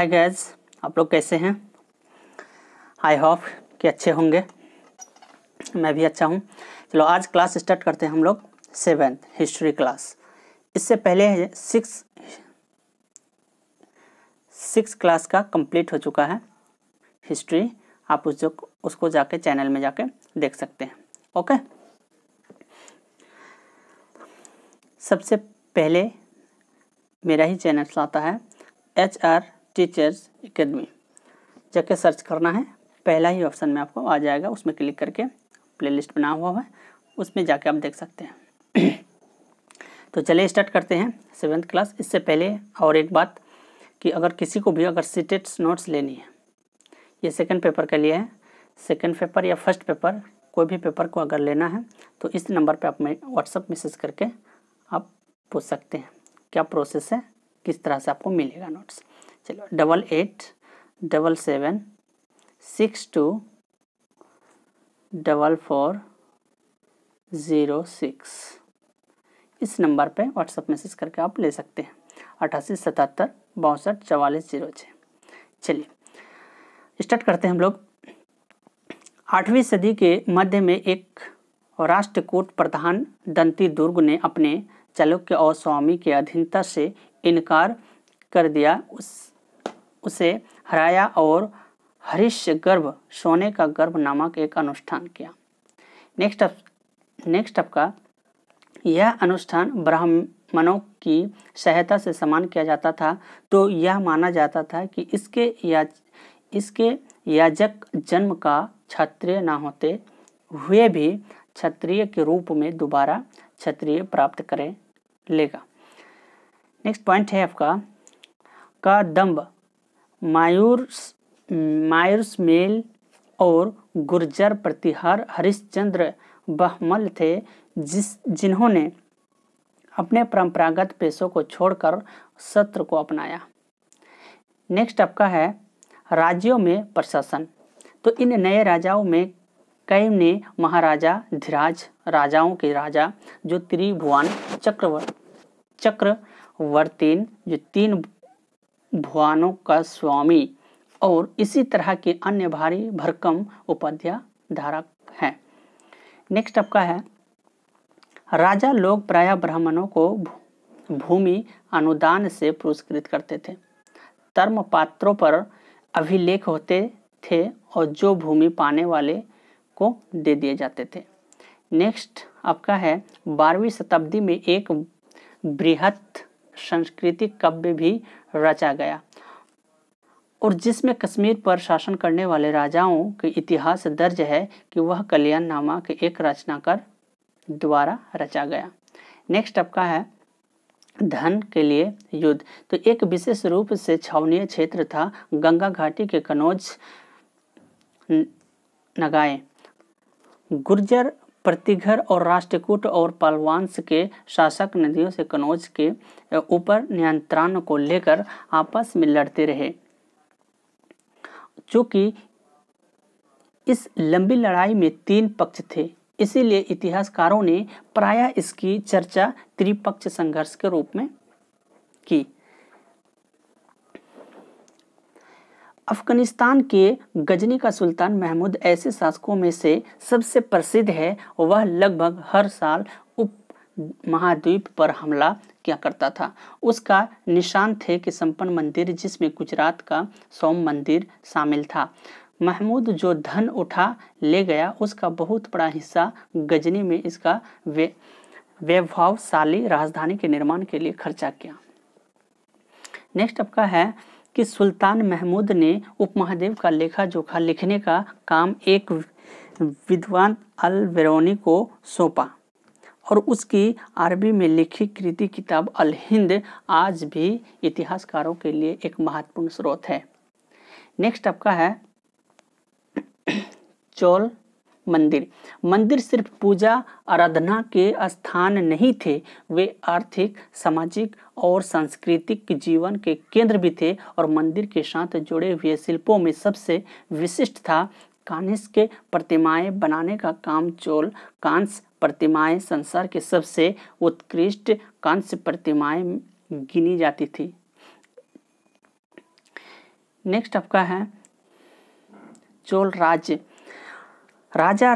Hi guys, आप लोग कैसे हैं? आई होप कि अच्छे होंगे। मैं भी अच्छा हूं। चलो आज क्लास स्टार्ट करते हैं हम लोग 7th हिस्ट्री क्लास। इससे पहले 6 क्लास का कंप्लीट हो चुका है हिस्ट्री। आप उसको जाके चैनल में जाके देख सकते हैं। ओके, सबसे पहले मेरा ही चैनल आता है HR टीचर्स एकेडमी। जाके सर्च करना है, पहला ही ऑप्शन में आपको आ जाएगा। उसमें क्लिक करके प्लेलिस्ट बना हुआ है, उसमें जाके आप देख सकते हैं। तो चलिए स्टार्ट करते हैं 7th क्लास। इससे पहले और एक बात कि अगर किसी को भी अगर सीटेट्स नोट्स लेनी है, ये सेकंड पेपर के लिए है। सेकंड पेपर या फर्स्ट पेपर, कोई भी पेपर को अगर लेना है तो इस नंबर पे आप व्हाट्सअप मैसेज करके आप पूछ सकते हैं क्या प्रोसेस है, किस तरह से आपको मिलेगा नोट्स। चलो 8877624406 इस नंबर पे व्हाट्सअप मैसेज करके आप ले सकते हैं। 8877624406। चलिए स्टार्ट करते हैं हम लोग। 8वीं सदी के मध्य में एक राष्ट्रकूट प्रधान दंती दुर्ग ने अपने चालुक्य और स्वामी के अधीनता से इनकार कर दिया। उसे हराया और हरिश्च गर्भ सोने का गर्भ नामक एक अनुष्ठान किया। नेक्स्ट आपका यह अनुष्ठान ब्राह्मणों की सहायता से सम्मान किया जाता था। तो यह माना जाता था कि इसके याजक जन्म का क्षत्रिय न होते हुए भी क्षत्रिय के रूप में दोबारा क्षत्रिय प्राप्त करे लेगा। नेक्स्ट पॉइंट है आपका का दम्भ मायूरमेल और गुर्जर प्रतिहार हरिश्चंद्र बहमल थे, जिन्होंने अपने परंपरागत पेशों को छोड़कर सत्र को अपनाया। नेक्स्ट आपका है राज्यों में प्रशासन। तो इन नए राजाओं में कई ने महाराजा धीराज राजाओं के राजा जो त्रिभुवन चक्रवर्तीन जो 3 भुवनों का स्वामी और इसी तरह के अन्य भारी भरकम उपाध्याय धारक हैं। नेक्स्ट आपका है राजा लोग प्रायः ब्राह्मणों को भूमि अनुदान से पुरस्कृत करते थे। धर्म पात्रों पर अभिलेख होते थे और जो भूमि पाने वाले को दे दिए जाते थे। नेक्स्ट आपका है 12वीं शताब्दी में एक बृहत सांस्कृतिक काव्य भी रचा गया और जिसमें कश्मीर पर शासन करने वाले राजाओं के इतिहास दर्ज है कि वह कल्याण नामक एक रचनाकार द्वारा रचा गया। नेक्स्ट आपका है धन के लिए युद्ध। तो एक विशेष रूप से छावनीय क्षेत्र था गंगा घाटी के कनौज नगाए। गुर्जर प्रतिघर और राष्ट्रकूट और पालवांश के शासक नदियों से कनौज के ऊपर नियंत्रण को लेकर आपस में लड़ते रहे। चूंकि इस लंबी लड़ाई में 3 पक्ष थे, इसीलिए इतिहासकारों ने प्रायः इसकी चर्चा त्रिपक्ष संघर्ष के रूप में की। अफगानिस्तान के गजनी का सुल्तान महमूद ऐसे शासकों में से सबसे प्रसिद्ध है। वह लगभग हर साल उप महाद्वीप पर हमला किया करता था। उसका निशान थे कि संपन्न मंदिर, जिसमें गुजरात का सोम मंदिर शामिल था। महमूद जो धन उठा ले गया, उसका बहुत बड़ा हिस्सा गजनी में इसका वैभवशाली राजधानी के निर्माण के लिए खर्चा किया। नेक्स्ट आपका है कि सुल्तान महमूद ने उपमहाद्वीप का लेखा जोखा लिखने का काम एक विद्वान अल बेरूनी को सौंपा और उसकी अरबी में लिखी कृति किताब अल हिंद आज भी इतिहासकारों के लिए एक महत्वपूर्ण स्रोत है। नेक्स्ट आपका है चोल मंदिर सिर्फ पूजा आराधना के स्थान नहीं थे, वे आर्थिक, सामाजिक और सांस्कृतिक जीवन के केंद्र भी थे और मंदिर के साथ जुड़े हुए शिल्पों में सबसे विशिष्ट था कांस्य के प्रतिमाएं बनाने का काम। चोल कांस्य प्रतिमाएं संसार के सबसे उत्कृष्ट कांस्य प्रतिमाएं गिनी जाती थी। नेक्स्ट आपका है चोल राज्य। राजा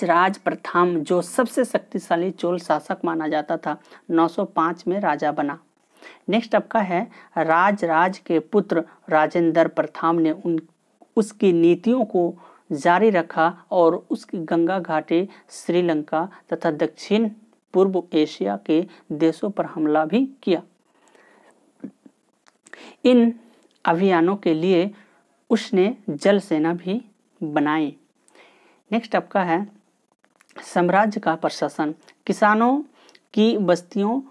राज प्रथम जो सबसे शक्तिशाली चोल शासक माना जाता था 905 में राजा बना। नेक्स्ट आपका है राज के पुत्र राजेंद्र प्रथम ने उसकी नीतियों को जारी रखा और उसकी गंगा घाटी, श्रीलंका तथा दक्षिण पूर्व एशिया के देशों पर हमला भी किया। इन अभियानों के लिए उसने जल सेना भी बनाई। नेक्स्ट आपका है साम्राज्य का प्रशासन। किसानों की बस्तियों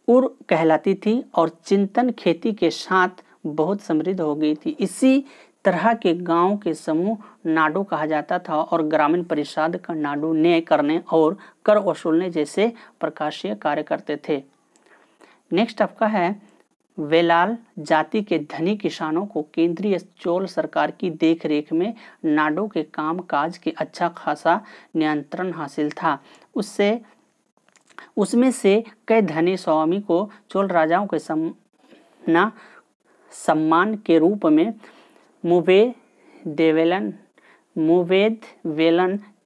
उर कहलाती थी और चिंतन खेती के साथ बहुत समृद्ध हो गई थी। इसी तरह के गांव के समूह नाडो कहा जाता था और ग्रामीण परिषद का नाडो न्याय करने और कर वसूलने जैसे प्रकाशीय कार्य करते थे। नेक्स्ट आपका है वेलाल जाति के धनी किसानों को केंद्रीय चोल सरकार की देखरेख में नाडो के काम काज के अच्छा खासा नियंत्रण हासिल था। उसमें से कई धनी स्वामी को चोल राजाओं के सम्मान के रूप में मुवेदवेलन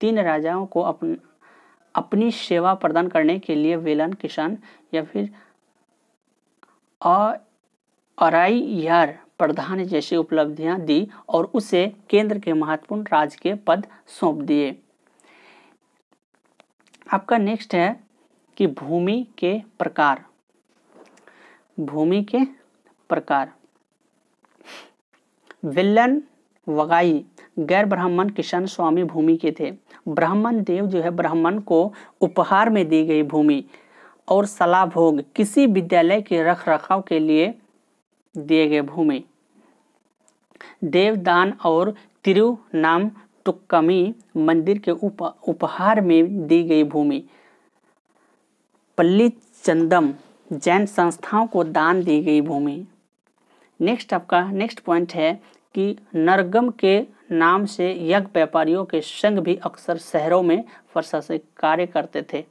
3 राजाओं को अपनी सेवा प्रदान करने के लिए वेलन किसान या फिर अराइयार प्रधान जैसी उपलब्धियां दी और उसे केंद्र के महत्वपूर्ण राज के पद सौंप दिए। आपका नेक्स्ट है कि भूमि के प्रकार। भूमि के प्रकार विल्लन वगाई गैर ब्राह्मण किसान स्वामी भूमि के थे। ब्राह्मण देव जो है ब्राह्मण को उपहार में दी गई भूमि और सला भोग किसी विद्यालय के रखरखाव के लिए दिए गए भूमि। देवदान और तिरुनामटुक्कमी मंदिर के उपहार में दी गई भूमि। पल्लीचंदम जैन संस्थाओं को दान दी गई भूमि। नेक्स्ट आपका नेक्स्ट पॉइंट है कि नरगम के नाम से यज्ञ व्यापारियों के संघ भी अक्सर शहरों में प्रशासनिक कार्य करते थे।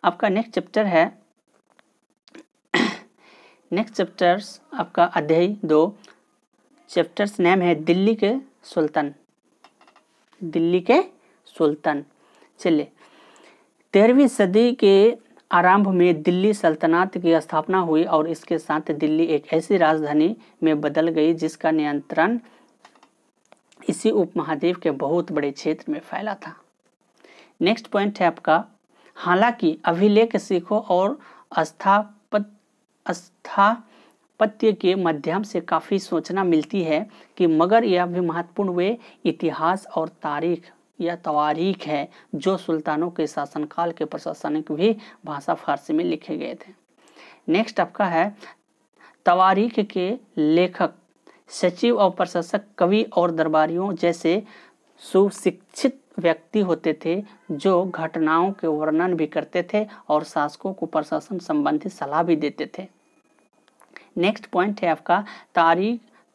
आपका नेक्स्ट चैप्टर है नेक्स्ट चैप्टर्स आपका अध्याय 2 चैप्टर्स नेम है दिल्ली के सुल्तान। चलिए 13वीं सदी के आरंभ में दिल्ली सल्तनत की स्थापना हुई और इसके साथ दिल्ली एक ऐसी राजधानी में बदल गई जिसका नियंत्रण इसी उपमहाद्वीप के बहुत बड़े क्षेत्र में फैला था। नेक्स्ट पॉइंट है आपका हालांकि अभिलेख सिखों और स्थापत्य के माध्यम से काफ़ी सूचना मिलती है कि मगर यह भी महत्वपूर्ण वे इतिहास और तवारीख है जो सुल्तानों के शासनकाल के प्रशासनिक भी भाषा फारसी में लिखे गए थे। नेक्स्ट आपका है तवारीख के लेखक सचिव और प्रशासक कवि और दरबारियों जैसे सुशिक्षित व्यक्ति होते थे जो घटनाओं के वर्णन भी करते थे और शासकों को प्रशासन संबंधी सलाह भी देते थे। नेक्स्ट पॉइंट है आपका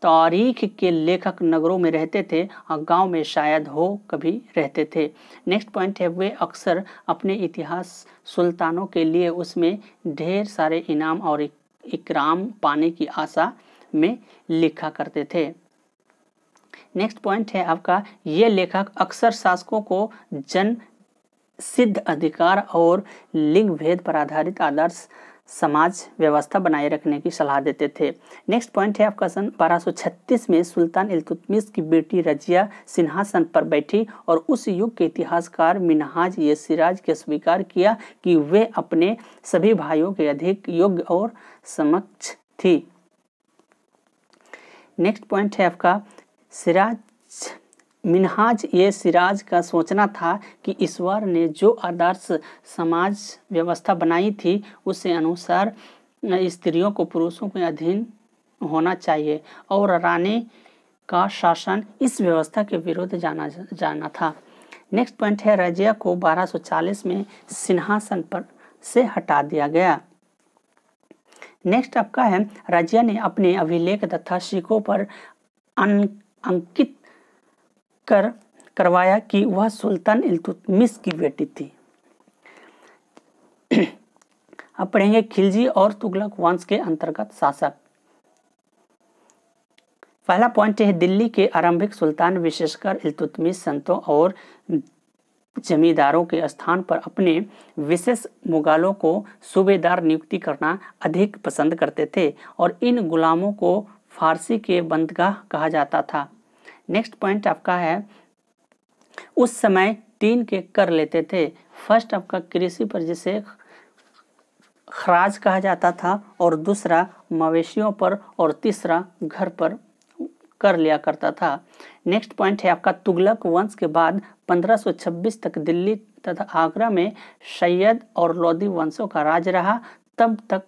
तारीख के लेखक नगरों में रहते थे और गांव में शायद हो कभी रहते थे। नेक्स्ट पॉइंट है वे अक्सर अपने इतिहास सुल्तानों के लिए उसमें ढेर सारे इनाम और इकराम पाने की आशा में लिखा करते थे। नेक्स्ट पॉइंट है आपका ये लेखक अक्सर शासकों को जन सिद्ध अधिकार और लिंग भेद पर आधारित आदर्श समाज व्यवस्था बनाए रखने की सलाह देते थे। नेक्स्ट पॉइंट है आपका सन 1236 में सुल्तान इल्तुतमिश की बेटी रजिया सिंहासन पर बैठी और उस युग के इतिहासकार मिनहाज ये सिराज के स्वीकार किया कि वे अपने सभी भाइयों के अधिक योग्य और समक्ष थी। नेक्स्ट पॉइंट है आपका मिनहाज ये सिराज का सोचना था कि ईश्वर ने जो आदर्श समाज व्यवस्था बनाई थी उसके अनुसार स्त्रियों को पुरुषों के अधीन होना चाहिए और रानी का शासन इस व्यवस्था के विरुद्ध जाना था। नेक्स्ट पॉइंट है रजिया को 1240 में सिंहासन पर से हटा दिया गया। नेक्स्ट आपका है रजिया ने अपने अभिलेख तथा सिक्कों पर अंकित करवाया कि वह सुल्तान इल्तुतमिश की बेटी थी। अब पढ़ेंगे खिलजी और तुगलक वंश के अंतर्गत शासक। पहला पॉइंट है दिल्ली के आरंभिक सुल्तान विशेषकर इल्तुतमिश संतों और जमींदारों के स्थान पर अपने विशेष मुगालों को सूबेदार नियुक्ति करना अधिक पसंद करते थे और इन गुलामों को फारसी के बंदगाह कहा जाता था। नेक्स्ट पॉइंट आपका है उस समय 3 के कर लेते थे। फर्स्ट आपका कृषि पर जिसे खराज कहा जाता था और दूसरा मवेशियों पर और तीसरा घर पर कर लिया करता था। नेक्स्ट पॉइंट है आपका तुगलक वंश के बाद 1526 तक दिल्ली तथा आगरा में सैयद और लोधी वंशों का राज रहा। तब तक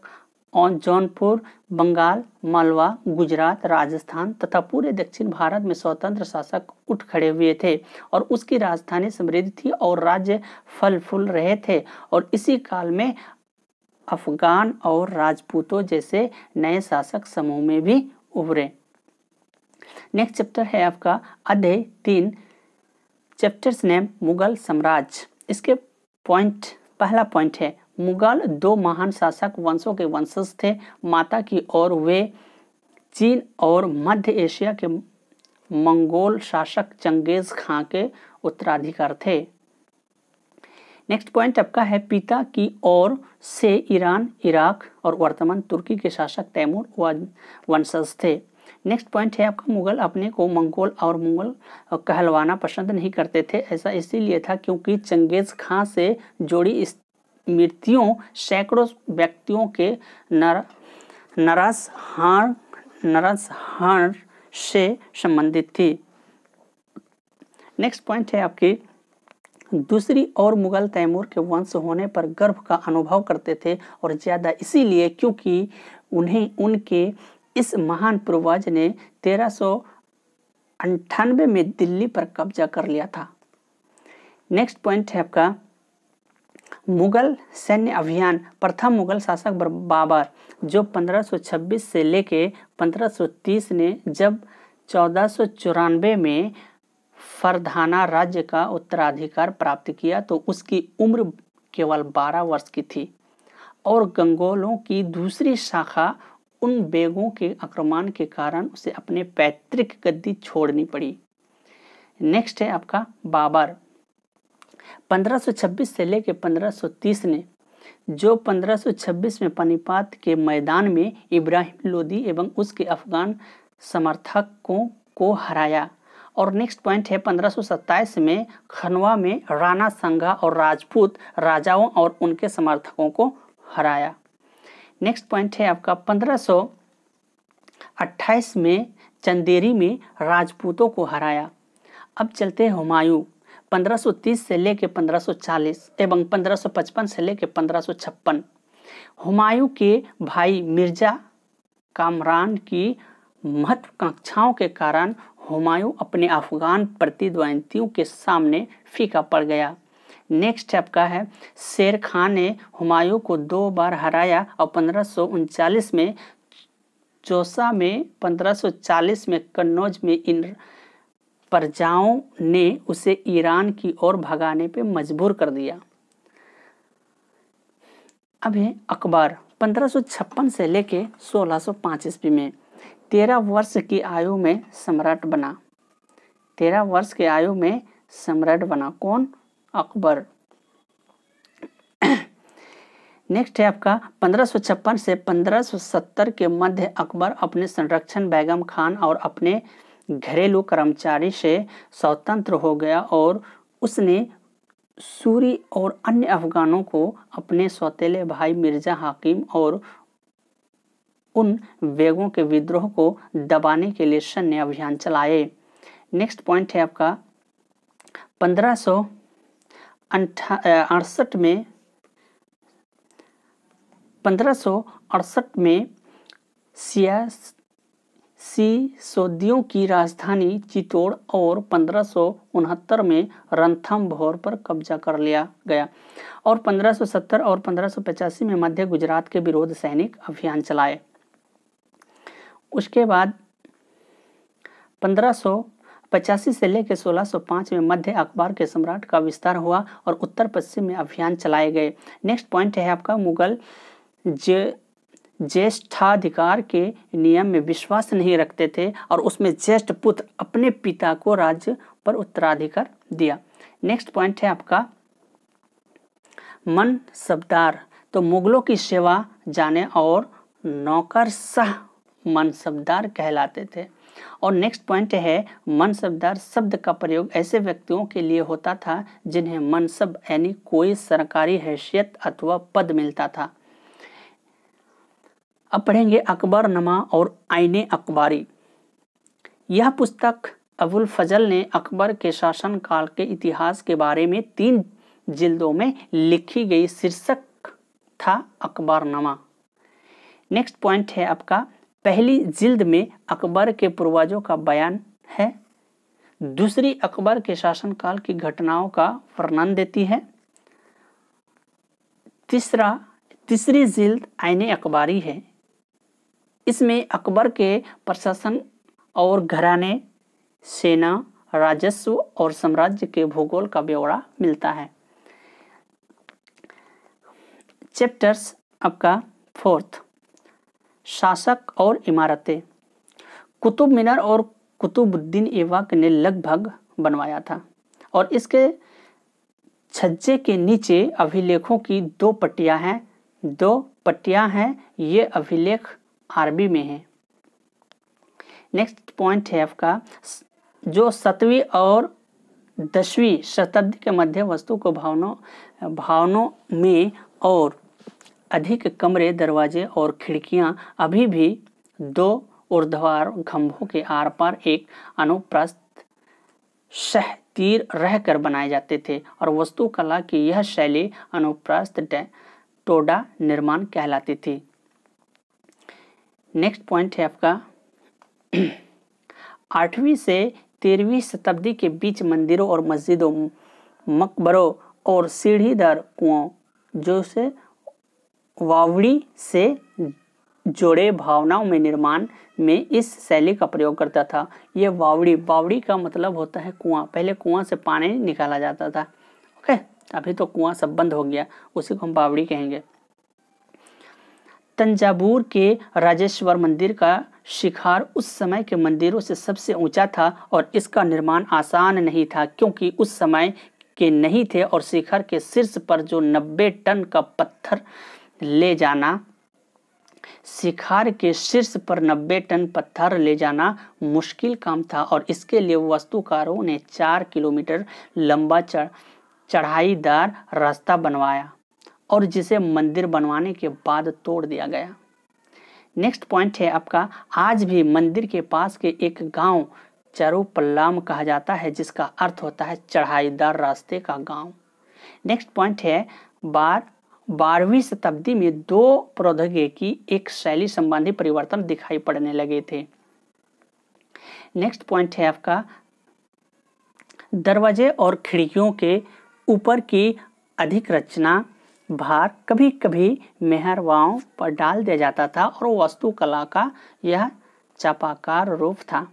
जौनपुर, बंगाल, मालवा, गुजरात, राजस्थान तथा पूरे दक्षिण भारत में स्वतंत्र शासक उठ खड़े हुए थे और उसकी राजधानी समृद्ध थी और राज्य फल फूल रहे थे। और इसी काल में अफगान और राजपूतों जैसे नए शासक समूह में भी उभरे। नेक्स्ट चैप्टर है आपका अध्याय 3, चैप्टर्स नेम मुगल साम्राज्य। इसके पहला पॉइंट है मुगल 2 महान शासक वंशों के वंशज थे। माता की ओर वे चीन और मध्य एशिया के मंगोल शासक चंगेज खां के उत्तराधिकार थे। नेक्स्ट पॉइंट आपका है पिता की ओर से ईरान, इराक और वर्तमान तुर्की के शासक तैमूर वंशज थे। नेक्स्ट पॉइंट है आपका मुगल अपने को मंगोल और मुगल कहलवाना पसंद नहीं करते थे। ऐसा इसीलिए था क्योंकि चंगेज खां से जोड़ी मृत्युओं सैकड़ों व्यक्तियों के नरसंहार से संबंधित थी। नेक्स्ट पॉइंट है आपकी दूसरी ओर मुगल तैमूर के वंश होने पर गर्व का अनुभव करते थे और ज़्यादा इसीलिए क्योंकि उन्हें उनके इस महान पूर्वज ने 1398 में दिल्ली पर कब्जा कर लिया था। नेक्स्ट पॉइंट है आपका मुगल सैन्य अभियान। प्रथम मुगल शासक बाबर जो 1526 से लेके 1530 ने जब 1494 में फरघाना राज्य का उत्तराधिकार प्राप्त किया तो उसकी उम्र केवल 12 वर्ष की थी और गंगोलों की दूसरी शाखा उन बेगों के आक्रमण के कारण उसे अपने पैतृक गद्दी छोड़नी पड़ी। नेक्स्ट है आपका बाबर 1526 से लेकर 1530 ने जो 1526 में पानीपत के मैदान में इब्राहिम लोदी एवं उसके अफगान समर्थकों को हराया। और नेक्स्ट पॉइंट है 1527 में खनवा में राणा संगा और राजपूत राजाओं और उनके समर्थकों को हराया। नेक्स्ट पॉइंट है आपका 1528 में चंदेरी में राजपूतों को हराया। अब चलते हैं हुमायूं 1530 से लेकर 1540 एवं 1555 से लेकर 1556। हुमायूं के भाई मिर्जा कामरान की महत्वाकांक्षाओं के कारण हुमायूं अपने अफगान प्रतिद्वंदियों के सामने फीका पड़ गया। नेक्स्ट आपका है शेर खान ने हुमायूं को 2 बार हराया और 1539 में चौसा में 1540 में कन्नौज में इन प्रजाओं ने उसे ईरान की ओर भगाने पे मजबूर कर दिया। अब है अकबर 1556 से लेके 1605 ईस्वी में 13 वर्ष की आयु में सम्राट बना। 13 वर्ष की आयु में सम्राट बना कौन? अकबर। नेक्स्ट है आपका 1556 से 1570 के मध्य अकबर अपने संरक्षण बेगम खान और अपने घरेलू कर्मचारी से स्वतंत्र हो गया और उसने सूरी और अन्य अफगानों को अपने सौतेले भाई मिर्जा हाकिम और उन बेगों के विद्रोह को दबाने के लिए सैन्य अभियान चलाए। नेक्स्ट पॉइंट है आपका 1568 में सिसोदियों की राजधानी चित्तौड़ और 1569 में रणथंभौर पर कब्जा कर लिया गया और 1570 और 1585 में मध्य गुजरात के विरोध सैनिक अभियान चलाए। उसके बाद 1585 से लेकर 1605 में मध्य अकबर के सम्राट का विस्तार हुआ और उत्तर पश्चिम में अभियान चलाए गए। नेक्स्ट पॉइंट है आपका मुगल ज्येष्ठाधिकार के नियम में विश्वास नहीं रखते थे और उसमें ज्येष्ठ पुत्र अपने पिता को राज्य पर उत्तराधिकार दिया। नेक्स्ट पॉइंट है आपका मनसबदार। तो मुगलों की सेवा जाने और नौकरशाह मनसबदार कहलाते थे। और नेक्स्ट पॉइंट है मनसबदार शब्द का प्रयोग ऐसे व्यक्तियों के लिए होता था जिन्हें मनसब यानी कोई सरकारी हैसियत अथवा पद मिलता था। अब पढ़ेंगे अकबरनामा और आईने अकबारी। यह पुस्तक अबुल फजल ने अकबर के शासनकाल के इतिहास के बारे में 3 जिल्दों में लिखी गई। शीर्षक था अकबरनामा। नेक्स्ट पॉइंट है आपका पहली जिल्द में अकबर के पूर्वजों का बयान है, दूसरी अकबर के शासनकाल की घटनाओं का वर्णन देती है, तीसरी जिल्द आईने अकबारी है। इसमें अकबर के प्रशासन और घराने, सेना, राजस्व और साम्राज्य के भूगोल का ब्यौरा मिलता है। चैप्टर्स आपका 4th शासक और इमारतें। कुतुब मीनार और कुतुबुद्दीन ऐबक ने लगभग बनवाया था और इसके छज्जे के नीचे अभिलेखों की 2 पट्टियां हैं। ये अभिलेख अरबी में है। नेक्स्ट पॉइंट है आपका जो 7वीं और 10वीं शताब्दी के मध्य वस्तु को भवनों में और अधिक कमरे, दरवाजे और खिड़कियां अभी भी 2 ऊर्ध्वाधर खंभों के आर पार एक अनुप्रस्थ सह तीर रहकर बनाए जाते थे और वास्तुकला की यह शैली अनुप्रस्थ टोडा निर्माण कहलाती थी। नेक्स्ट पॉइंट है आपका 8वीं से 13वीं शताब्दी के बीच मंदिरों और मस्जिदों, मकबरों और सीढ़ीदार कुओं जो से वावड़ी से जोड़े भावनाओं में निर्माण में इस शैली का प्रयोग करता था। ये वावड़ी का मतलब होता है कुआं। पहले कुआं से पानी निकाला जाता था। ओके, अभी तो कुआं सब बंद हो गया, उसी को हम बावड़ी कहेंगे। तंजावुर के राजेश्वर मंदिर का शिखर उस समय के मंदिरों से सबसे ऊंचा था और इसका निर्माण आसान नहीं था क्योंकि उस समय के नहीं थे और शिखर के शीर्ष पर जो 90 टन का पत्थर ले जाना मुश्किल काम था और इसके लिए वास्तुकारों ने 4 किलोमीटर लंबा चढ़ाईदार रास्ता बनवाया और जिसे मंदिर बनवाने के बाद तोड़ दिया गया। नेक्स्ट पॉइंट है आपका आज भी मंदिर के पास के एक गांव चारुपल्लाम कहा जाता है जिसका अर्थ होता है चढ़ाईदार रास्ते का गांव। नेक्स्ट पॉइंट है 12वीं शताब्दी में 2 प्रौद्योगिकी एक शैली संबंधी परिवर्तन दिखाई पड़ने लगे थे। नेक्स्ट पॉइंट है आपका दरवाजे और खिड़कियों के ऊपर की अधिक रचना भार कभी कभी मेहरबाओं पर डाल दिया जाता था और वास्तुकला का यह चापाकार रूप था।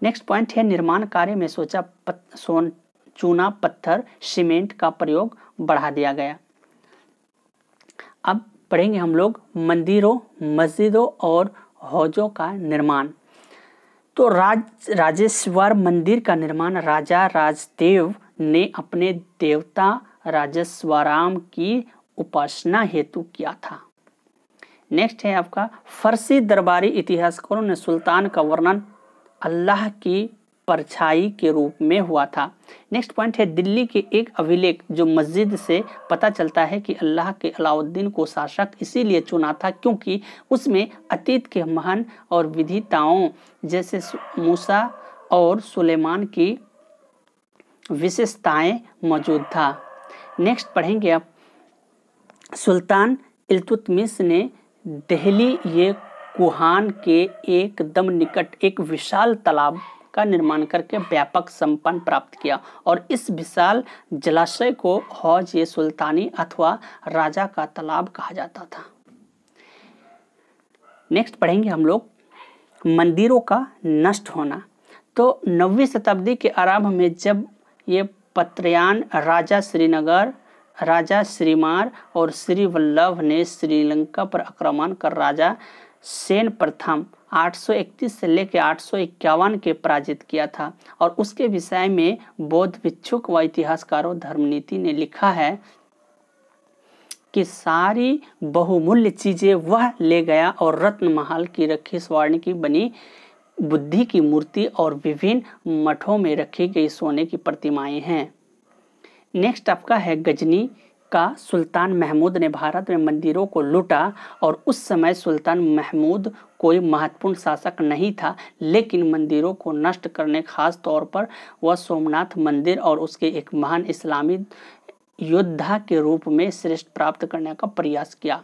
नेक्स्ट पॉइंट है निर्माण कार्य में चूना पत्थर सीमेंट का प्रयोग बढ़ा दिया गया। अब पढ़ेंगे हम लोग मंदिरों, मस्जिदों और हौजों का निर्माण। तो राजेश्वर मंदिर का निर्माण राजा राजदेव ने अपने देवता राजेश्वराम की उपासना हेतु किया था। नेक्स्ट है आपका फारसी दरबारी इतिहासकारों ने सुल्तान का वर्णन अल्लाह की परछाई के रूप में हुआ था। नेक्स्ट पॉइंट है दिल्ली के एक अभिलेख जो मस्जिद से पता चलता है कि अल्लाह के अलाउद्दीन को शासक इसीलिए चुना था क्योंकि उसमें अतीत के महान और विधिताओं जैसे मूसा और सुलेमान की विशेषताएं मौजूद था। नेक्स्ट पढ़ेंगे आप सुल्तान इल्तुतमिश ने दिल्ली ये कुहान के एकदम निकट एक विशाल तालाब का निर्माण करके व्यापक संपन्न प्राप्त किया और इस विशाल जलाशय को हौज-ए-सुल्तानी अथवा राजा का तालाब कहा जाता था। नेक्स्ट पढ़ेंगे हम लोग मंदिरों का नष्ट होना। तो 9वीं शताब्दी के आरंभ में जब ये पत्रयान राजा श्रीनगर राजा श्रीमार और श्रीवल्लभ ने श्रीलंका पर आक्रमण कर राजा सेन प्रथम 831 से लेकर 851 के पराजित किया था। और उसके विषय में बौद्ध भिक्षुक व इतिहासकारों धर्मनीति ने लिखा है कि सारी बहुमूल्य चीजें वह ले गया और रत्न महल की रखी स्वर्ण की बनी बुद्धि की मूर्ति और विभिन्न मठों में रखी गई सोने की प्रतिमाएं हैं। नेक्स्ट आपका है गजनी का सुल्तान महमूद ने भारत में मंदिरों को लूटा। और उस समय सुल्तान महमूद कोई महत्वपूर्ण शासक नहीं था, लेकिन मंदिरों को नष्ट करने खास तौर पर वह सोमनाथ मंदिर और उसके एक महान इस्लामी योद्धा के रूप में श्रेष्ठ प्राप्त करने का प्रयास किया।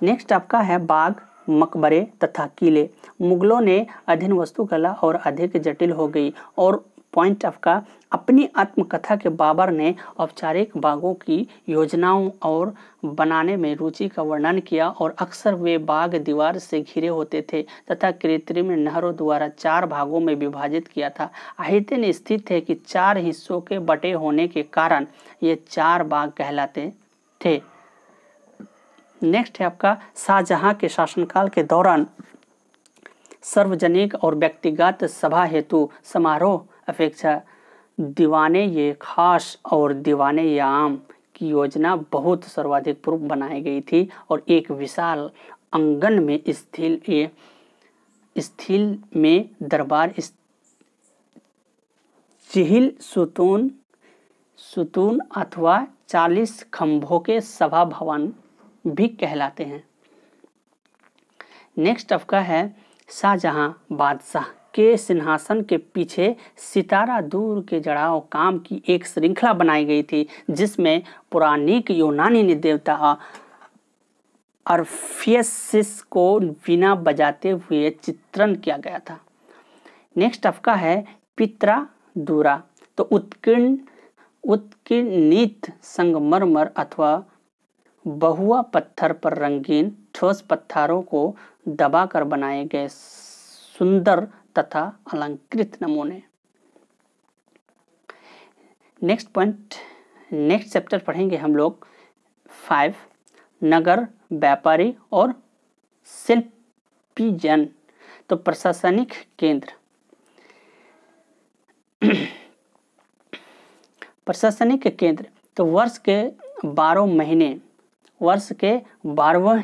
नेक्स्ट आपका है बाग, मकबरे तथा किले। मुगलों ने अधीन वास्तुकला और अधिक जटिल हो गई। और पॉइंट आपका अपनी आत्मकथा के बाबर ने औपचारिक बागों की योजनाओं और बनाने में रुचि का वर्णन किया और अक्सर वे बाग दीवार से घिरे होते थे तथा कृत्रिम नहरों द्वारा 4 भागों में विभाजित किया था। आहिते ने स्थित है कि 4 हिस्सों के बटे होने के कारण ये 4 बाग कहलाते थे। नेक्स्ट है आपका शाहजहां के शासनकाल के दौरान सार्वजनिक और व्यक्तिगत सभा हेतु समारोह अपेक्षा दीवाने ये खास और दीवाने ये आम की योजना बहुत सर्वाधिक पूर्व बनाई गई थी और एक विशाल आंगन में स्थिल में दरबार चिहिल सुतून अथवा 40 खंभों के सभा भवन भी कहलाते हैं। नेक्स्ट आपका है शाहजहां बादशाह के सिंहासन के पीछे सितारा दूर के जड़ाव काम की एक श्रृंखला बनाई गई थी, जिसमें पौराणिक यूनानी देवता ऑर्फियस को वीणा बजाते हुए चित्रण किया गया था। नेक्स्ट आपका है पित्रा दूरा। तो उत्कीर्णित संगमरमर अथवा बहुआ पत्थर पर रंगीन ठोस पत्थरों को दबाकर बनाए गए सुंदर तथा अलंकृत नमूने। नेक्स्ट पॉइंट, नेक्स्ट चैप्टर पढ़ेंगे हम लोग 5 नगर, व्यापारी और शिल्पीजन। तो प्रशासनिक केंद्र, प्रशासनिक केंद्र तो वर्ष के 12वें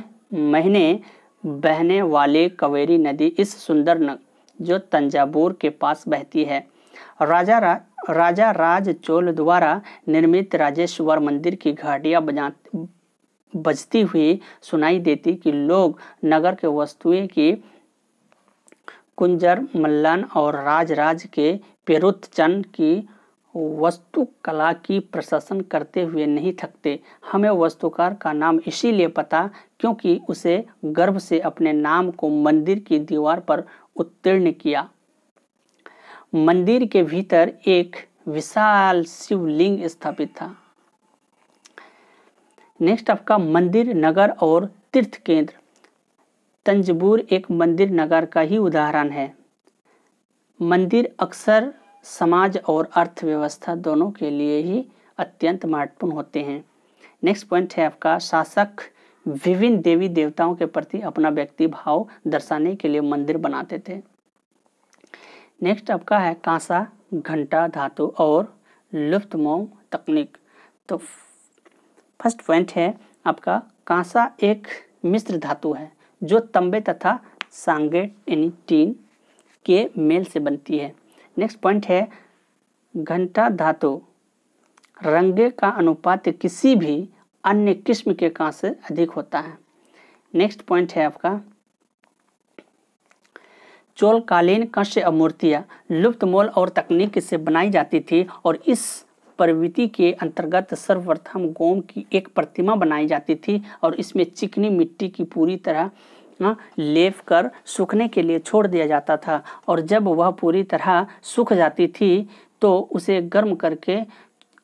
महीने बहने वाले कावेरी नदी इस सुंदर नगर जो तंजावुर के पास बहती है। राजा राज चोल द्वारा निर्मित राजेश्वर मंदिर की घंटियां बजती हुई सुनाई देती कि लोग नगर के वस्तुएं की कुंजर मल्लन और राज के पेरुतचंद की वास्तुकला की प्रशंसा करते हुए नहीं थकते। हमें वास्तुकार का नाम इसीलिए पता क्योंकि उसे गर्व से अपने नाम को मंदिर की दीवार पर उत्तीर्ण किया। मंदिर के भीतर एक विशाल शिवलिंग स्थापित था। नेक्स्ट आपका मंदिर, नगर और तीर्थ केंद्र। तंजावुर एक मंदिर नगर का ही उदाहरण है। मंदिर अक्सर समाज और अर्थव्यवस्था दोनों के लिए ही अत्यंत महत्वपूर्ण होते हैं। नेक्स्ट पॉइंट है आपका शासक विभिन्न देवी देवताओं के प्रति अपना व्यक्ति भाव दर्शाने के लिए मंदिर बनाते थे। नेक्स्ट आपका है कांसा, घंटा धातु और लुप्तमोम तकनीक। तो फर्स्ट पॉइंट है आपका कांसा एक मिश्र धातु है जो तांबे तथा सांगे यानी टीन के मेल से बनती है। नेक्स्ट पॉइंट है घंटा धातु रंगे का अनुपात किसी भी अन्य किस्म के कांसे से अधिक होता है। नेक्स्ट पॉइंट है आपका चोलकालीन कांस्य मूर्तियां लुप्त मोल और तकनीक से बनाई जाती थी और इस प्रवृत्ति के अंतर्गत सर्वप्रथम गोम की एक प्रतिमा बनाई जाती थी और इसमें चिकनी मिट्टी की पूरी तरह लेप कर सूखने के लिए छोड़ दिया जाता था और जब वह पूरी तरह सूख जाती थी तो उसे गर्म करके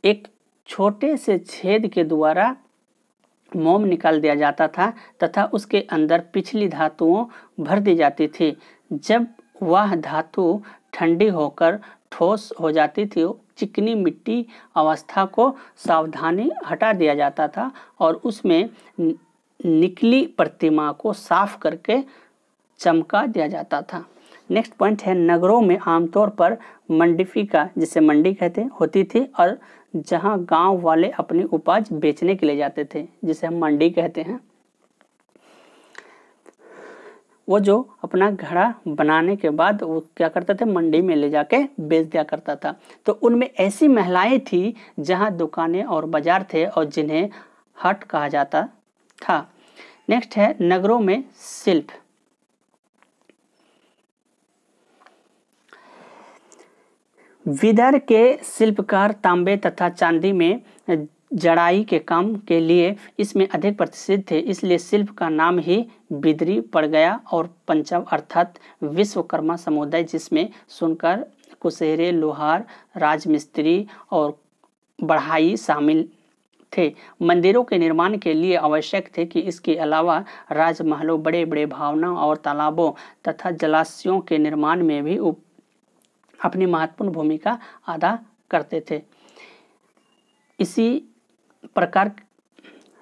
एक छोटे से छेद के द्वारा मोम निकाल दिया जाता था तथा उसके अंदर पिछली धातुओं भर दी जाती थी। जब वह धातु ठंडी होकर ठोस हो जाती थी चिकनी मिट्टी अवस्था को सावधानी हटा दिया जाता था और उसमें निकली प्रतिमा को साफ करके चमका दिया जाता था। नेक्स्ट पॉइंट है, नगरों में आमतौर पर मंडपिका, जिसे मंडी कहते हैं, होती थी और जहां गांव वाले अपनी उपज बेचने के लिए जाते थे, जिसे हम मंडी कहते हैं। वो जो अपना घड़ा बनाने के बाद वो क्या करते थे, मंडी में ले जाके बेच दिया करता था। तो उनमें ऐसी महिलाएं थी जहां दुकानें और बाजार थे और जिन्हें हट कहा जाता था। नेक्स्ट है, नगरों में शिल्प। विदर के शिल्पकार तांबे तथा चांदी में जड़ाई के काम के लिए इसमें अधिक प्रसिद्ध थे, इसलिए शिल्प का नाम ही बिदरी पड़ गया। और पंचम अर्थात विश्वकर्मा समुदाय, जिसमें सुनकर, कुशेरे, लोहार, राजमिस्त्री और बढ़ाई शामिल थे। मंदिरों के निर्माण के लिए आवश्यक थे कि इसके अलावा राजमहलों, बड़े बड़े भवनों और तालाबों तथा जलाशयों के निर्माण में भी अपनी महत्वपूर्ण भूमिका अदा करते थे। इसी प्रकार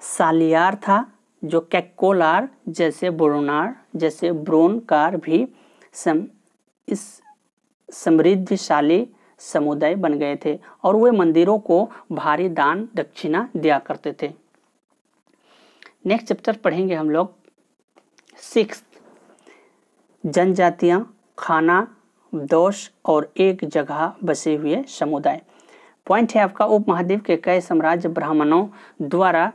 सालियार था, जो कैकोलार जैसे बुरोनार जैसे ब्रोनकार भी इस समृद्धशाली समुदाय बन गए थे और वे मंदिरों को भारी दान दक्षिणा दिया करते थे। नेक्स्ट चैप्टर पढ़ेंगे हम लोग 6, जनजातियां, खाना दोष और एक जगह बसे हुए समुदाय। पॉइंट है आपका, उपमहाद्वीप के कई साम्राज्य ब्राह्मणों द्वारा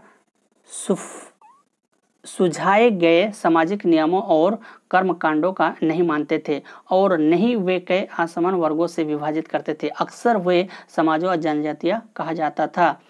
सुझाए गए सामाजिक नियमों और कर्मकांडों का नहीं मानते थे और नहीं वे कई असमान वर्गों से विभाजित करते थे। अक्सर वे समाजों और जनजातियां कहा जाता था।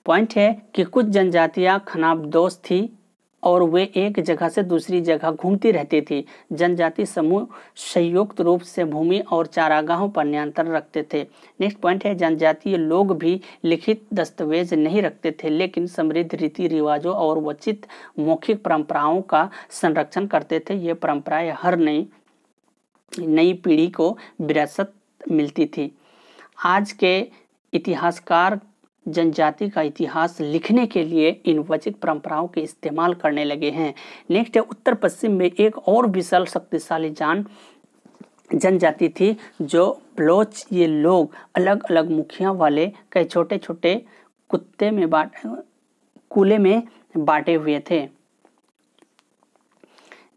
पॉइंट है कि कुछ जनजातियां खानाबदोश थी और वे एक जगह से दूसरी जगह घूमती रहती थी। जनजाति समूह संयुक्त रूप से भूमि और चारागाहों पर नियंत्रण रखते थे। नेक्स्ट पॉइंट है, जनजातीय लोग भी लिखित दस्तावेज नहीं रखते थे, लेकिन समृद्ध रीति रिवाजों और वचित मौखिक परंपराओं का संरक्षण करते थे। ये परंपराएं हर नई पीढ़ी को विरासत मिलती थी। आज के इतिहासकार जनजाति का इतिहास लिखने के लिए इन वचित परंपराओं के इस्तेमाल करने लगे हैं। नेक्स्ट है, उत्तर पश्चिम में एक और विशाल शक्तिशाली जनजाति थी जो बलोच। ये लोग अलग अलग मुखिया वाले कई छोटे छोटे कुले में बांटे हुए थे।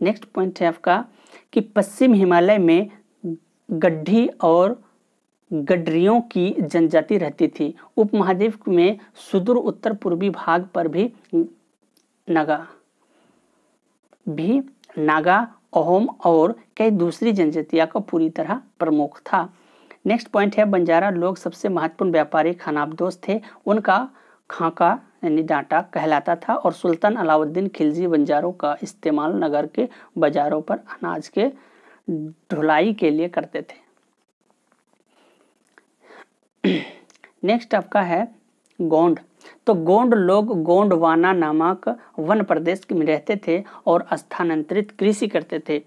नेक्स्ट पॉइंट है आपका कि पश्चिम हिमालय में गड्ढी और गडरियों की जनजाति रहती थी। उपमहाद्वीप में सुदूर उत्तर पूर्वी भाग पर भी नागा, अहोम और कई दूसरी जनजातियां का पूरी तरह प्रमुख था। नेक्स्ट पॉइंट है, बंजारा लोग सबसे महत्वपूर्ण व्यापारी खानाबदोश थे। उनका खाका यानी डांटा कहलाता था और सुल्तान अलाउद्दीन खिलजी बंजारों का इस्तेमाल नगर के बाजारों पर अनाज के ढुलाई के लिए करते थे। नेक्स्ट आपका है गोंड। तो गोंड लोग गोंडवाना नामक वन प्रदेश में रहते थे और स्थानांतरित कृषि करते थे।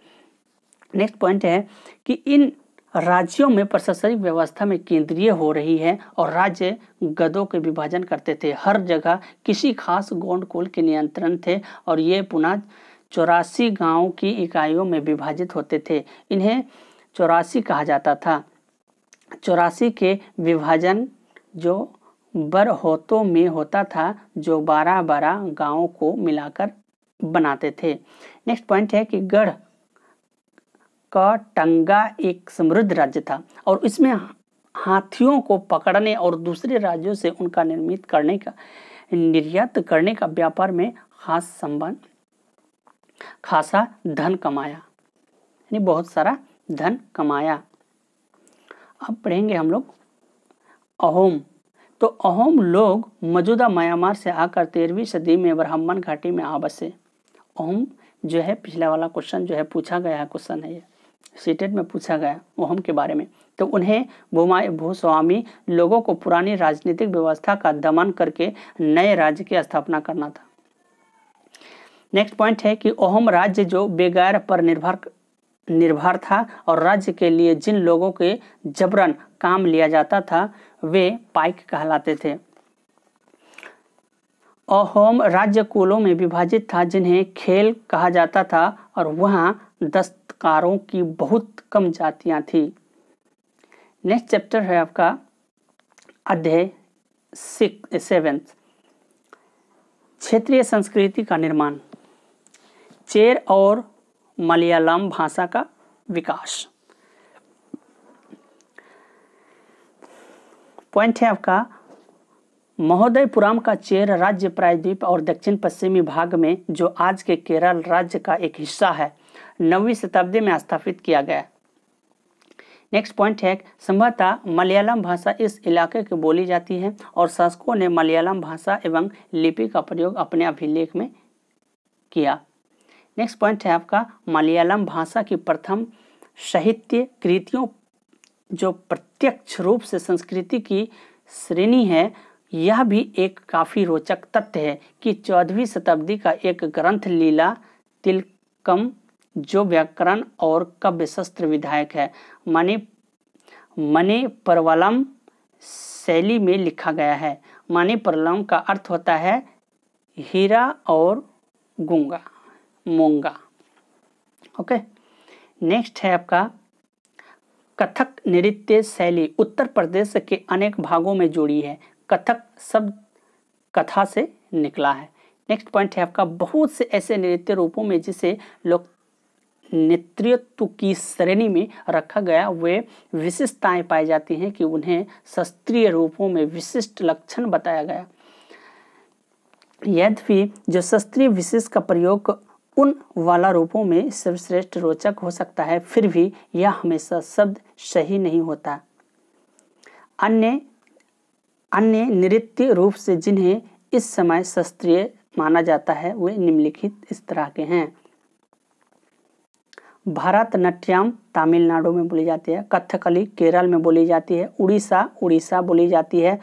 नेक्स्ट पॉइंट है कि इन राज्यों में प्रशासनिक व्यवस्था में केंद्रीय हो रही है और राज्य गदों के विभाजन करते थे। हर जगह किसी खास गोंड कुल के नियंत्रण थे और ये पुनः 84 गांवों की इकाइयों में विभाजित होते थे। इन्हें 84 कहा जाता था। 84 के विभाजन जो बरहोतों में होता था, जो 12 गांवों को मिलाकर बनाते थे। नेक्स्ट पॉइंट है कि गढ़ का टंगा एक समृद्ध राज्य था और इसमें हाथियों को पकड़ने और दूसरे राज्यों से उनका निर्यात करने का व्यापार में खासा धन कमाया, यानी बहुत सारा धन कमाया। अब पढ़ेंगे हम लोग अहोम। तो अहोम लोग मौजूदा म्यांमार से आकर 13वीं सदी में ब्राह्मण घाटी में आ बसे। अहोम जो है, पिछला वाला क्वेश्चन जो है पूछा गया है, क्वेश्चन है ये सीटेट में पूछा गया अहोम के बारे में। तो उन्हें भूस्वामी लोगों को पुरानी राजनीतिक व्यवस्था का दमन करके नए राज्य की स्थापना करना था। नेक्स्ट पॉइंट है कि अहोम राज्य जो बेगार पर निर्भर निर्भर था और राज्य के लिए जिन लोगों के जबरन काम लिया जाता था वे पाइक कहलाते थे। अहोम राज्य कुलों में विभाजित था जिन्हें खेल कहा जाता था और वहाँ दस्तकारों की बहुत कम जातियाँ थी। नेक्स्ट चैप्टर है आपका अध्याय 7 क्षेत्रीय संस्कृति का निर्माण, चेर और मलयालम भाषा का विकास। पॉइंट है आपका महोदयपुरम का चेर राज्य प्रायद्वीप और दक्षिण पश्चिमी भाग में जो आज के केरल राज्य का एक हिस्सा है 9वीं शताब्दी में स्थापित किया गया। नेक्स्ट पॉइंट है संभवतः मलयालम भाषा इस इलाके की बोली जाती है और शासकों ने मलयालम भाषा एवं लिपि का प्रयोग अपने अभिलेख में किया। नेक्स्ट पॉइंट है आपका मलयालम भाषा की प्रथम साहित्य कृतियों जो प्रत्यक्ष रूप से संस्कृति की श्रेणी है। यह भी एक काफ़ी रोचक तथ्य है कि 14वीं शताब्दी का एक ग्रंथ लीला तिलकम जो व्याकरण और काव्य शास्त्र विधायक है मणिप्रवलम शैली में लिखा गया है। मणिप्रवलम का अर्थ होता है हीरा और मूंगा। ओके, नेक्स्ट है आपका कथक नृत्य शैली उत्तर प्रदेश के अनेक भागों में जुड़ी है। कथक शब्द कथा से निकला है। नेक्स्ट पॉइंट है आपका बहुत से ऐसे नृत्य रूपों में जिसे लोग नृत्य की श्रेणी में रखा गया वे विशिष्टताएं पाई जाती हैं कि उन्हें शास्त्रीय रूपों में विशिष्ट लक्षण बताया गया। यद्यपि जो शास्त्रीय विशेष का प्रयोग उन वाला रूपों में सर्वश्रेष्ठ रोचक हो सकता है फिर भी यह हमेशा शब्द सही नहीं होता। अन्य नृत्य रूप से जिन्हें इस समय शास्त्रीय माना जाता है वे निम्नलिखित इस तरह के हैं। भरतनाट्यम तमिलनाडु में बोली जाती है, कथकली केरल में बोली जाती है, उड़ीसा बोली जाती है,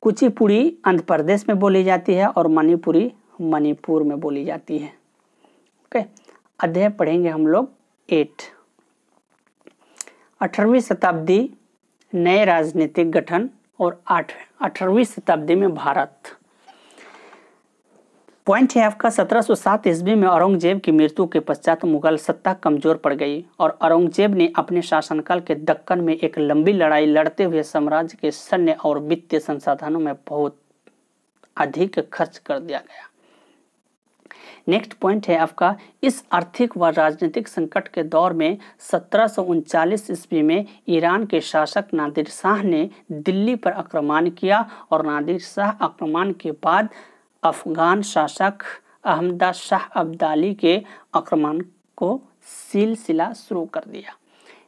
कुचिपुड़ी आंध्र प्रदेश में बोली जाती है और मणिपुरी मणिपुर में बोली जाती है। ओके, अध्याय पढ़ेंगे हम लोग 8। 18वीं शताब्दी नए राजनीतिक गठन और 18वीं शताब्दी में भारत। पॉइंट है आपका 1707 ईस्वी में औरंगजेब की मृत्यु के पश्चात मुगल सत्ता कमजोर पड़ गई और औरंगजेब ने अपने शासनकाल के दक्कन में एक लंबी लड़ाई लड़ते हुए साम्राज्य के सैन्य और वित्तीय संसाधनों में बहुत अधिक खर्च कर दिया गया। नेक्स्ट पॉइंट है आपका इस आर्थिक व राजनीतिक संकट के दौर में 1739 ईस्वी में ईरान के शासक नादिर शाह ने दिल्ली पर आक्रमण किया और नादिर शाह आक्रमण के बाद अफगान शासक अहमद शाह अब्दाली के आक्रमण को सिलसिला शुरू कर दिया।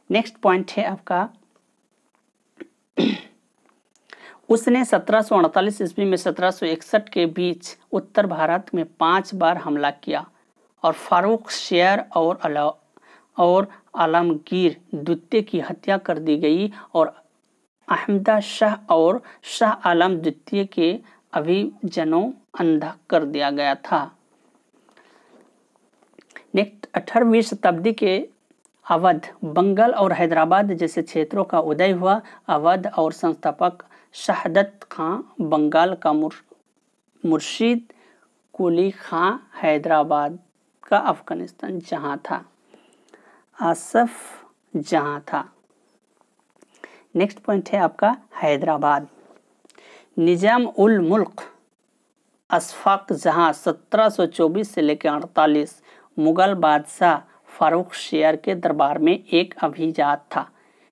नेक्स्ट पॉइंट है आपका उसने 1748 ईस्वी में 1761 के बीच उत्तर भारत में 5 बार हमला किया और फारूक शेर और आलमगीर द्वितीय की हत्या कर दी गई और अहमद शाह और शाह आलम द्वितीय के अभिजनों अंधा कर दिया गया था। नेक्स्ट 18वीं शताब्दी के अवध बंगाल और हैदराबाद जैसे क्षेत्रों का उदय हुआ। अवध और संस्थापक शहादत खां बंगाल का मुर्शिद कुली खां हैदराबाद का अफगानिस्तान जहां था आसफ जहां था। नेक्स्ट पॉइंट है आपका हैदराबाद। निजाम उल मुल्क अशफाक जहां 1724 से लेकर 48 मुगल बादशाह फारूक शेर के दरबार में एक अभिजात था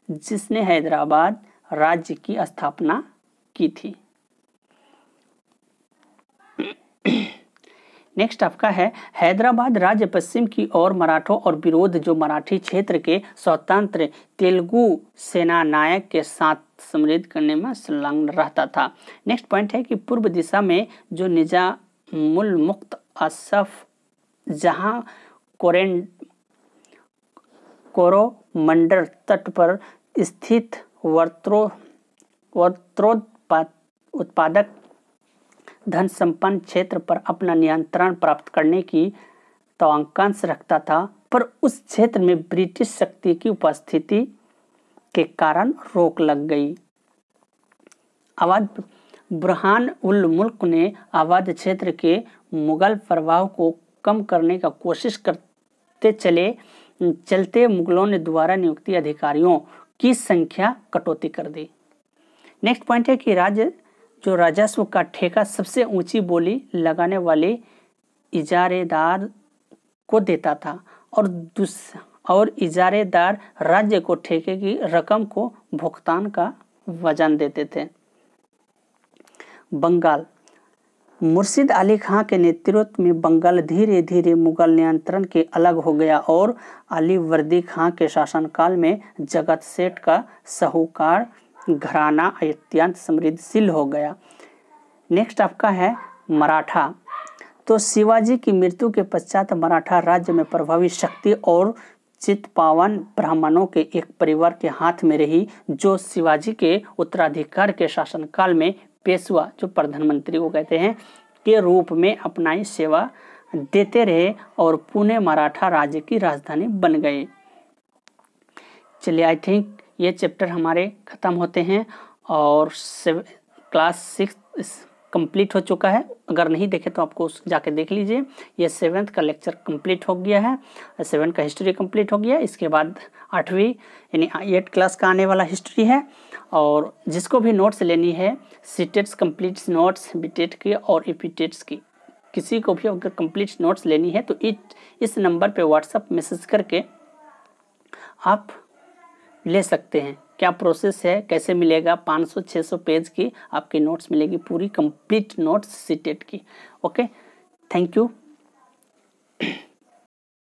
जिसने हैदराबाद राज्य की स्थापना की थी। नेक्स्ट आपका है हैदराबाद राज्य पश्चिम की ओर मराठों और विरोध जो मराठी क्षेत्र के स्वतंत्र तेलुगु सेना नायक के साथ समृद्ध करने में संलग्न रहता था। नेक्स्ट पॉइंट है कि पूर्व दिशा में जो निजामुल मुल्क अशफ जहां कोरोमंडल तट पर स्थित वस्त्रोत्पादक धन संपन्न क्षेत्र पर अपना नियंत्रण प्राप्त करने की तवाकांक्ष रखता था पर उस क्षेत्र में ब्रिटिश शक्ति की उपस्थिति के कारण रोक लग गई। अवध बुरहान उल मुल्क ने अवध क्षेत्र के मुगल प्रभाव को कम करने का कोशिश करते चलते मुगलों ने द्वारा नियुक्त अधिकारियों की संख्या कटौती कर दी। नेक्स्ट पॉइंट है कि जो राजस्व का ठेका सबसे ऊंची बोली लगाने वाले इजारेदार को देता था और इजारेदार राज्य को ठेके की रकम को भुगतान का वजन देते थे। बंगाल मुर्शिद अली खां के नेतृत्व में बंगाल धीरे धीरे मुगल नियंत्रण के अलग हो गया और अली वर्दी खां के शासनकाल में जगत सेठ का साहूकार घराना अत्यंत समृद्धशील हो गया। नेक्स्ट आपका है मराठा। तो शिवाजी की मृत्यु के पश्चात मराठा राज्य में प्रभावी शक्ति और चित्पावन ब्राह्मणों के एक परिवार के हाथ में रही, जो शिवाजी के उत्तराधिकार के शासनकाल में पेशवा, जो प्रधानमंत्री को कहते हैं, के रूप में अपनी सेवा देते रहे और पुणे मराठा राज्य की राजधानी बन गए। चलिए, आई थिंक ये चैप्टर हमारे ख़त्म होते हैं और क्लास 6 कंप्लीट हो चुका है। अगर नहीं देखे तो आपको जाके देख लीजिए। ये 7th का लेक्चर कंप्लीट हो गया है, 7 का हिस्ट्री कंप्लीट हो गया। इसके बाद 8वीं यानी 8 क्लास का आने वाला हिस्ट्री है। और जिसको भी नोट्स लेनी है, सीटेट्स कंप्लीट नोट्स, बीटेट की और ईपीटेट्स की, किसी को भी अगर कंप्लीट नोट्स लेनी है तो इस नंबर पे व्हाट्सएप मैसेज करके आप ले सकते हैं। क्या प्रोसेस है, कैसे मिलेगा? 500-600 पेज की आपकी नोट्स मिलेगी, पूरी कंप्लीट नोट्स सीटेट की। Okay, thank you.